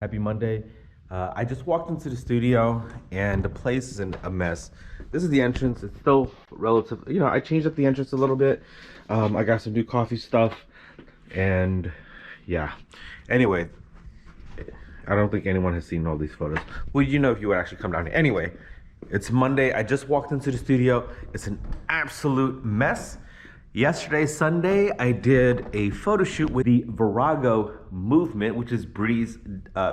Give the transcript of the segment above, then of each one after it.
Happy Monday. I just walked into the studio and the place is a mess. This is the entrance. It's still relative, I changed up the entrance a little bit. I got some new coffee stuff and yeah. Anyway, I don't think anyone has seen all these photos. Well, if you would actually come down here. Anyway, it's Monday. I just walked into the studio. It's an absolute mess. Yesterday, Sunday, I did a photo shoot with the Virago Movement, which is Bri's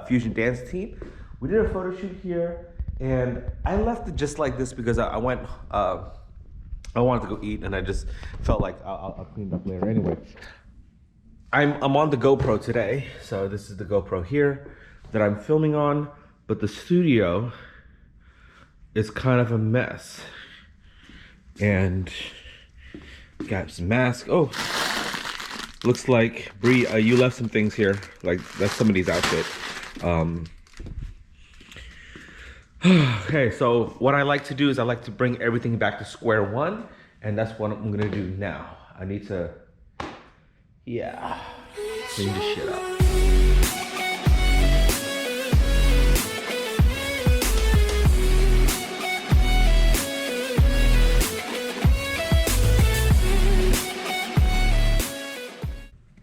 fusion dance team. We did a photo shoot here, and I left it just like this because I wanted to go eat, and I just felt like I'll clean it up later. Anyway, I'm on the GoPro today, so this is the GoPro here that I'm filming on, but the studio is kind of a mess, and got some masks. Oh, looks like Bri, you left some things here. Like that's somebody's outfit. Okay, so what I like to do is I like to bring everything back to square one, and that's what I'm gonna do now. I need to, clean this shit up.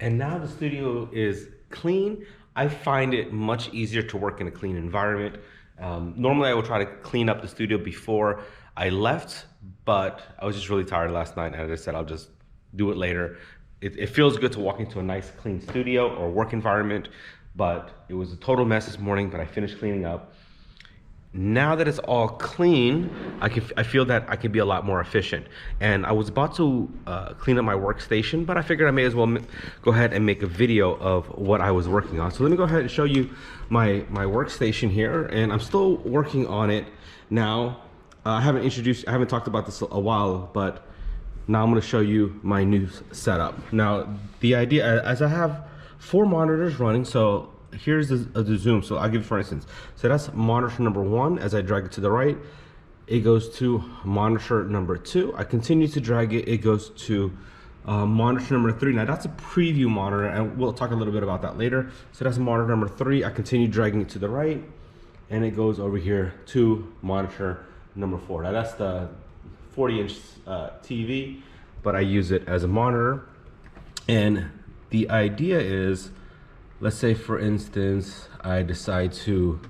And now the studio is clean. I find it much easier to work in a clean environment. Normally I would try to clean up the studio before I left, but I was just really tired last night, and as I said, I'll just do it later. It feels good to walk into a nice clean studio or work environment, but it was a total mess this morning, but I finished cleaning up. Now that it's all clean, I feel that I can be a lot more efficient. And I was about to clean up my workstation, but I figured I may as well go ahead and make a video of what I was working on. So let me go ahead and show you my workstation here, and I'm still working on it now. I haven't talked about this a while, but now I'm gonna show you my new setup. Now, the idea, as I have 4 monitors running, so here's the zoom. So I'll give you for instance. So that's monitor number 1. As I drag it to the right, it goes to monitor number 2. I continue to drag it, it goes to monitor number 3. Now that's a preview monitor, and we'll talk a little bit about that later. So that's monitor number 3. I continue dragging it to the right, and it goes over here to monitor number 4. Now that's the 40-inch TV, but I use it as a monitor. And the idea is, let's say for instance, I decide to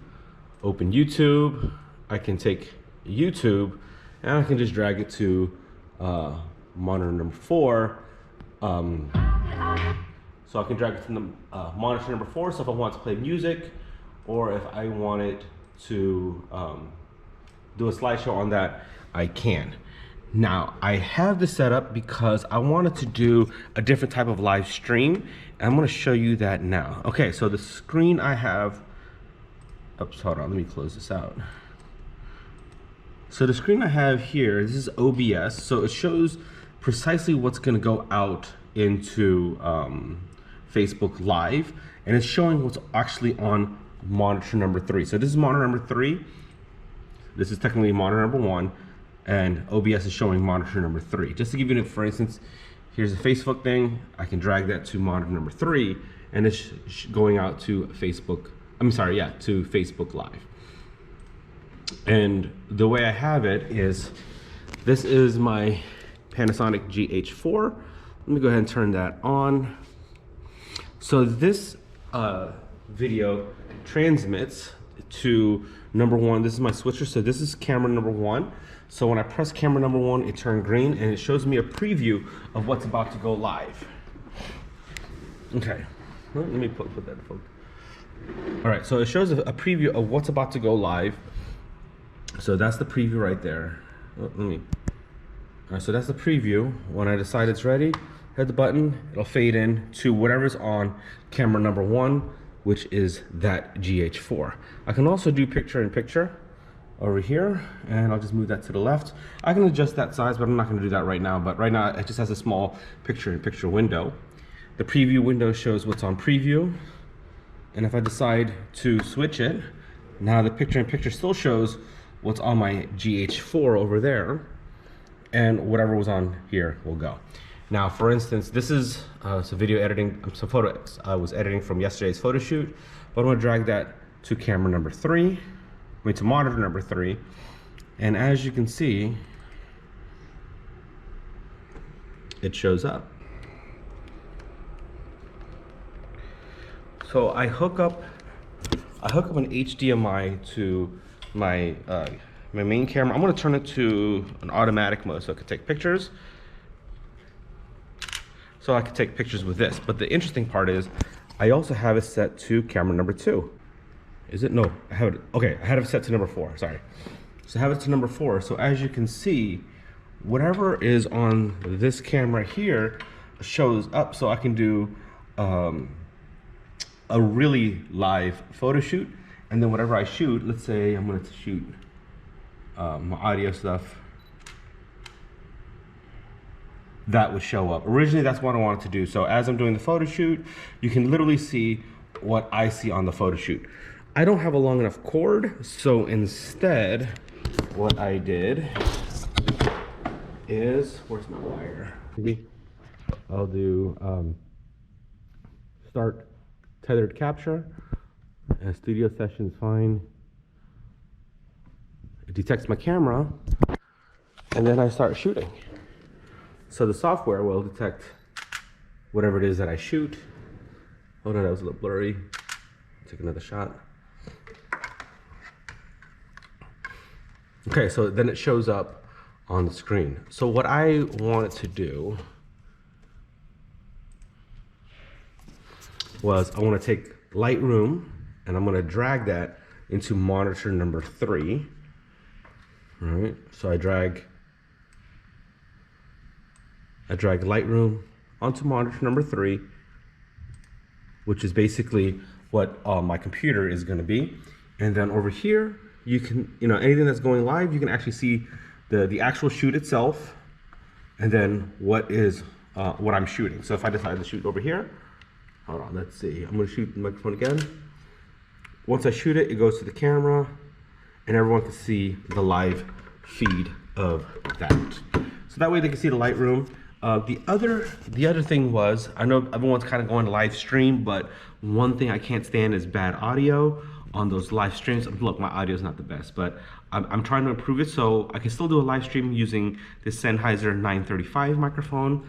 open YouTube. I can take YouTube and I can just drag it to monitor number 4. So I can drag it to the monitor number 4. So if I want to play music, or if I wanted to do a slideshow on that, I can. Now, I have this set up because I wanted to do a different type of live stream, and I'm gonna show you that now. Okay, so the screen I have, oops, hold on, let me close this out. So the screen I have here, this is OBS, so it shows precisely what's gonna go out into Facebook Live, and it's showing what's actually on monitor number 3. So this is monitor number 3. This is technically monitor number 1. And OBS is showing monitor number 3. Just to give you for instance, here's a Facebook thing. I can drag that to monitor number 3, and it's going out to Facebook. To Facebook Live. And the way I have it is, this is my Panasonic GH4. Let me go ahead and turn that on. So this video transmits to number 1. This is my switcher. So this is camera number 1. So when I press camera number 1, it turned green, and it shows me a preview of what's about to go live. Okay, let me put that in focus. All right, so it shows a preview of what's about to go live. So that's the preview right there. All right, so that's the preview. When I decide it's ready, hit the button, it'll fade in to whatever's on camera number 1, which is that GH4. I can also do picture-in-picture over here, and I'll just move that to the left. I can adjust that size, but I'm not gonna do that right now. But right now, it just has a small picture-in-picture window. The preview window shows what's on preview. And if I decide to switch it, now the picture-in-picture still shows what's on my GH4 over there, and whatever was on here will go. Now, for instance, this is some video editing, some photos I was editing from yesterday's photo shoot, but I'm gonna drag that to camera number 3, to monitor number 3. And as you can see, it shows up. So I hook up an HDMI to my my main camera. I'm gonna turn it to an automatic mode so I can take pictures. So I can take pictures with this. But the interesting part is I also have it set to camera number 2. Is it? No, I have it. Okay, I had it set to number 4, sorry. So I have it to number 4. So as you can see, whatever is on this camera here shows up, so I can do a really live photo shoot. And then whatever I shoot, let's say I'm going to shoot my audio stuff, that would show up. Originally, that's what I wanted to do. So as I'm doing the photo shoot, you can literally see what I see on the photo shoot. I don't have a long enough cord, so instead, what I did is, where's my wire? Maybe I'll do start tethered capture. And studio session is fine. It detects my camera, and then I start shooting. So the software will detect whatever it is that I shoot. Oh no, that was a little blurry. Take another shot. Okay, so then it shows up on the screen. So what I wanted to do was I want to take Lightroom and I'm going to drag that into monitor number 3. All right, so I drag Lightroom onto monitor number 3, which is basically what my computer is going to be. And then over here, you can, anything that's going live, you can actually see the actual shoot itself, and then what I'm shooting. So if I decide to shoot over here, hold on, let's see. I'm going to shoot the microphone again. Once I shoot it, it goes to the camera, and everyone can see the live feed of that. So that way they can see the Lightroom. The other thing was, I know everyone's kind of going to live stream, but one thing I can't stand is bad audio on those live streams. Look, my audio is not the best, but I'm trying to improve it so I can still do a live stream using this Sennheiser 935 microphone,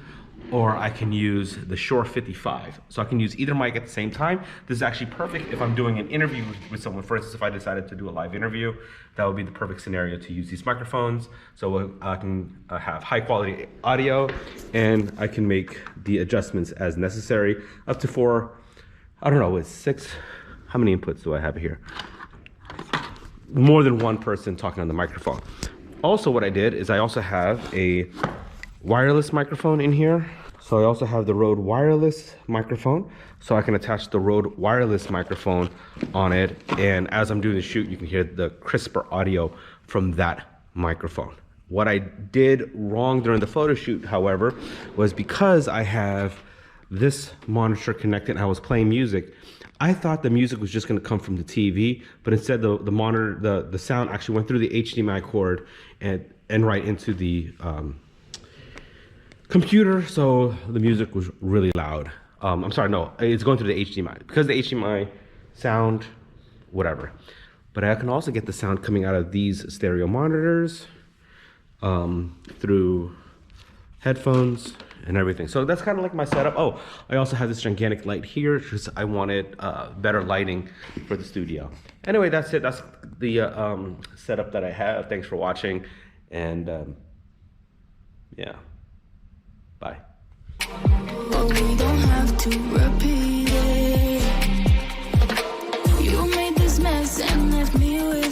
or I can use the Shure 55. So I can use either mic at the same time. This is actually perfect if I'm doing an interview with someone. For instance, if I decided to do a live interview, that would be the perfect scenario to use these microphones. So I can have high quality audio, and I can make the adjustments as necessary up to 4, I don't know, it's 6, how many inputs do I have here? More than one person talking on the microphone. Also what I did is I also have a wireless microphone in here. So I also have the Rode wireless microphone, so I can attach the Rode wireless microphone on it, and as I'm doing the shoot, you can hear the crisper audio from that microphone. What I did wrong during the photo shoot, however, was because I have this monitor connected and I was playing music, I thought the music was just going to come from the TV, but instead the monitor, the sound actually went through the HDMI cord and right into the computer, so the music was really loud. I'm sorry, no, it's going through the HDMI. Because the HDMI sound, whatever. But I can also get the sound coming out of these stereo monitors through headphones and everything. So that's kind of like my setup. Oh, I also have this gigantic light here because I wanted better lighting for the studio. Anyway, that's it. That's the setup that I have. Thanks for watching, and yeah. Bye. But we don't have to repeat it. You made this mess and left me with